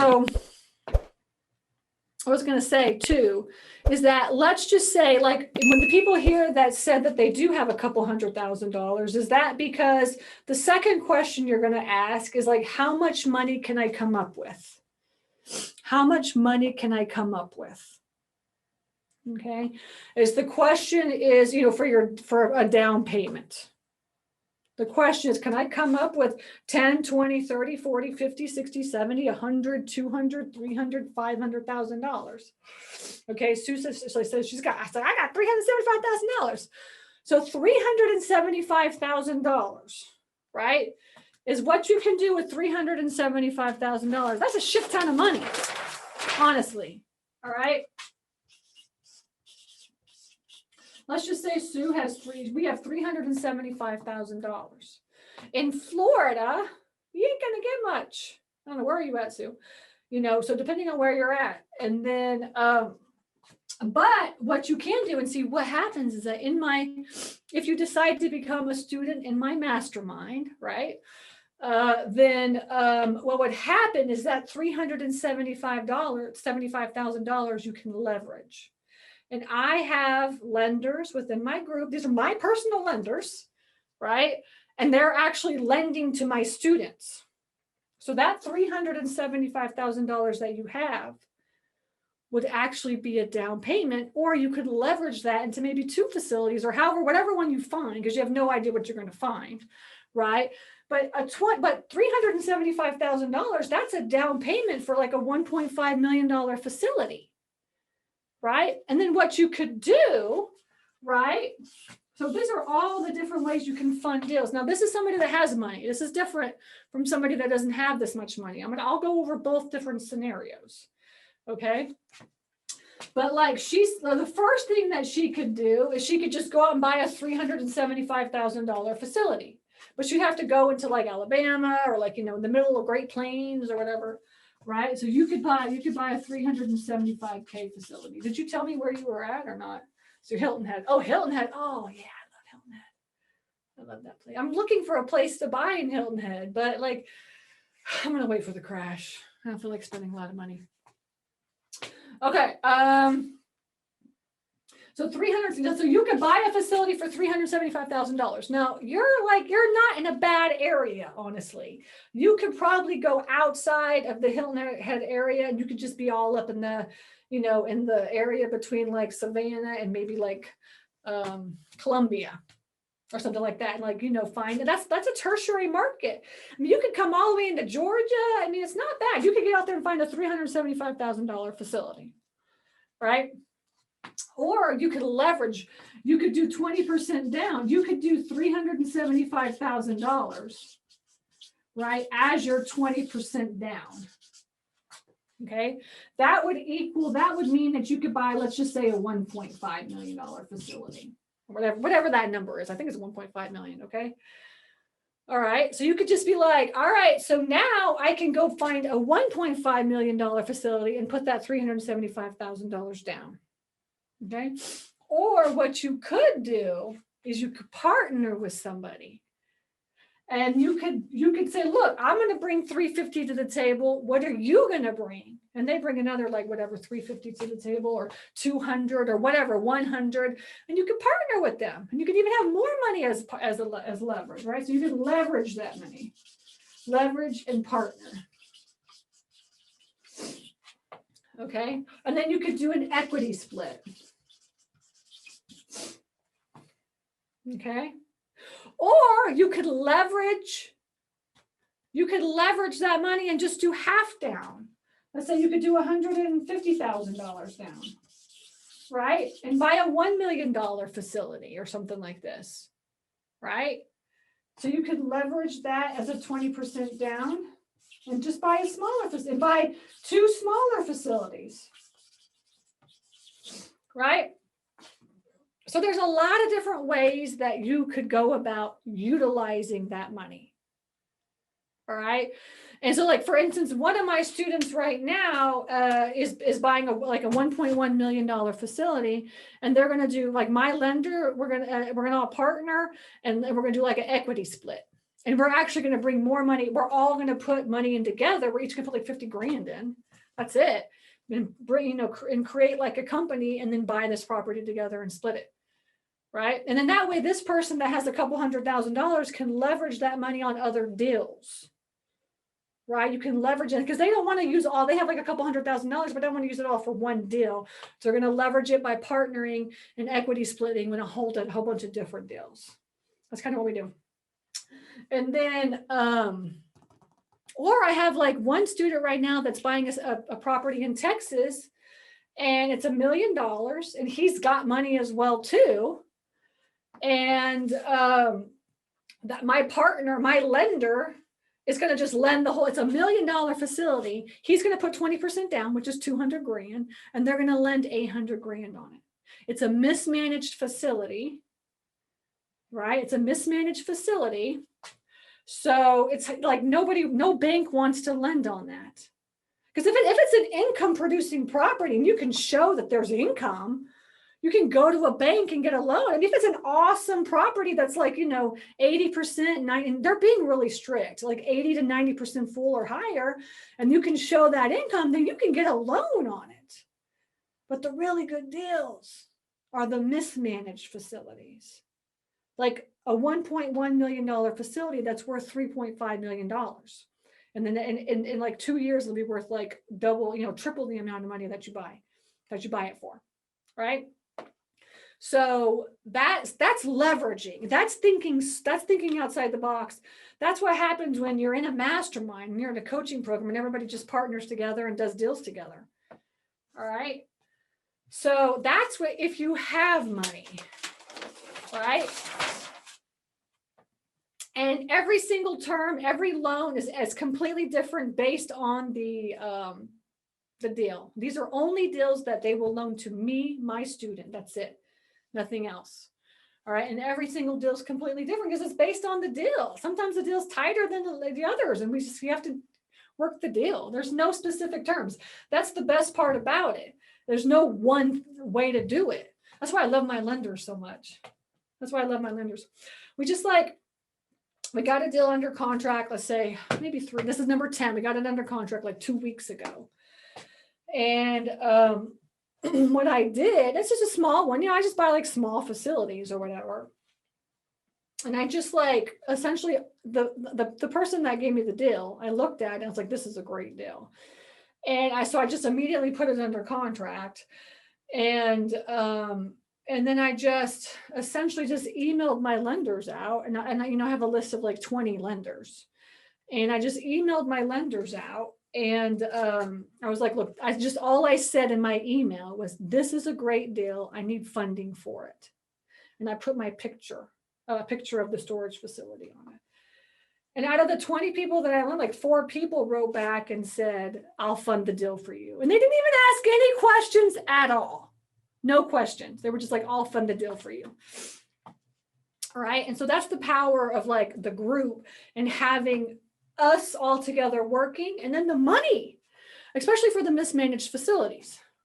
So I was going to say too, is that let's just say, like, when the people here that said that they do have a couple $100,000, is that because the second question you're going to ask is like, how much money can I come up with? How much money can I come up with? Okay. Is the question is, for a down payment. The question is, can I come up with 10, 20, 30, 40, 50, 60, 70, 100, 200, 300, $500,000? Okay, Sue says, she's got, I said, I got $375,000. So $375,000, right, is what you can do with $375,000. That's a shit ton of money, honestly. All right. Let's just say Sue has we have $375,000. In Florida, you ain't gonna get much. I don't know, where are you at, Sue? So depending on where you're at. And then, but what you can do and see what happens is that if you decide to become a student in my mastermind, right? Then what would happen is that $75,000 you can leverage. And I have lenders within my group. These are my personal lenders, right? And they're actually lending to my students. So that $375,000 that you have would actually be a down payment, or you could leverage that into maybe 2 facilities or whatever one you find, because you have no idea what you're going to find, right? But $375,000, that's a down payment for like a $1.5 million facility. Right? And then what you could do, right? So these are all the different ways you can fund deals. Now, this is somebody that has money. This is different from somebody that doesn't have this much money. I'll go over both different scenarios. Okay. But like the first thing that she could do is she could just go out and buy a $375,000 facility. But she'd have to go into like Alabama or like, in the middle of Great Plains or whatever. Right. So you could buy a $375K facility. Did you tell me where you were at or not? So Hilton Head. Oh, Hilton Head. Oh, yeah. I love Hilton Head. I love that place. I'm looking for a place to buy in Hilton Head, but like, I'm going to wait for the crash. I don't feel like spending a lot of money. Okay. So you could buy a facility for $375,000. Now you're not in a bad area, honestly. You could probably go outside of the Hilton Head area, and you could just be all up in the, in the area between like Savannah and maybe like Columbia or something like that. And like, find that's a tertiary market. I mean, you could come all the way into Georgia. I mean, it's not bad. You could get out there and find a $375,000 facility, right? Or you could leverage, you could do 20% down. You could do $375,000, right, as your 20% down. Okay, that would mean that you could buy, let's just say, a $1.5 million facility, or whatever that number is. I think it's 1.5 million. Okay. All right. So you could just be like, all right, so now I can go find a $1.5 million facility and put that $375,000 down. Okay. Or what you could do is you could partner with somebody, and you could say, look, I'm going to bring 350 to the table. What are you going to bring? And they bring another, like, whatever, 350 to the table, or 200 or whatever, 100. And you can partner with them, and you can even have more money as leverage, right? So you can leverage that money, leverage and partner. Okay. And then you could do an equity split. Okay. Or you could leverage that money and just do half down. Let's say you could do $150,000 down, right? And buy a $1 million facility or something like this, right? So you could leverage that as a 20% down and just buy a smaller facility, buy 2 smaller facilities, right? So there's a lot of different ways that you could go about utilizing that money. All right. And so, like, for instance, one of my students right now is buying a $1.1 million facility, and they're going to do, like, my lender, we're going to all partner, and we're going to do like an equity split. And we're actually going to bring more money. We're all going to put money in together. We're each going to put like 50 grand in. That's it. And bring, and create like a company and then buy this property together and split it. Right. And then that way, this person that has a couple $100,000 can leverage that money on other deals. Right. You can leverage it because they don't want to use all, they have like a couple $100,000, but they don't want to use it all for one deal. So they're going to leverage it by partnering and equity splitting with a whole bunch of different deals. That's kind of what we do. And then, or I have like one student right now that's buying a property in Texas, and it's $1 million, and he's got money as well too. And that my partner, my lender, is going to just lend the whole. It's $1 million facility. He's going to put 20% down, which is 200 grand, and they're going to lend 800 grand on it. It's a mismanaged facility, right? It's a mismanaged facility. So it's like no bank wants to lend on that. Because if it's an income producing property and you can show that there's income, you can go to a bank and get a loan. I mean, if it's an awesome property that's like, 80%, 90%, they're being really strict, like 80 to 90% full or higher, and you can show that income, then you can get a loan on it. But the really good deals are the mismanaged facilities. Like a $1.1 million facility that's worth $3.5 million. And then in like 2 years, it'll be worth like double, triple the amount of money that you buy it for, right? So that's leveraging, that's thinking outside the box. That's what happens when you're in a mastermind and you're in a coaching program and everybody just partners together and does deals together. All right. So that's what, if you have money, right? And every single term, every loan is completely different based on the deal. These are only deals that they will loan to me, my student. That's it. Nothing else. All right. And every single deal is completely different because it's based on the deal. Sometimes the deal is tighter than the others, and we have to work the deal. There's no specific terms. That's the best part about it. There's no one way to do it. That's why I love my lenders so much. That's why I love my lenders. We got a deal under contract, let's say maybe 3. This is number 10. We got it under contract like 2 weeks ago. And what I did, it's just a small one. I just buy like small facilities or whatever. And I just like, essentially the person that gave me the deal, I looked at it and I was like, this is a great deal. And I just immediately put it under contract. And then I just essentially just emailed my lenders out, and I have a list of like 20 lenders, and I just emailed my lenders out, and I was like, look, all I said in my email was, this is a great deal. I need funding for it, and I put my picture of the storage facility on it. And out of the 20 people that I lent, like 4 people wrote back and said, I'll fund the deal for you, and they didn't even ask any questions at all. No questions. They were just like, I'll fund the deal for you. All right. And so that's the power of like the group and having us all together working, and then the money, especially for the mismanaged facilities.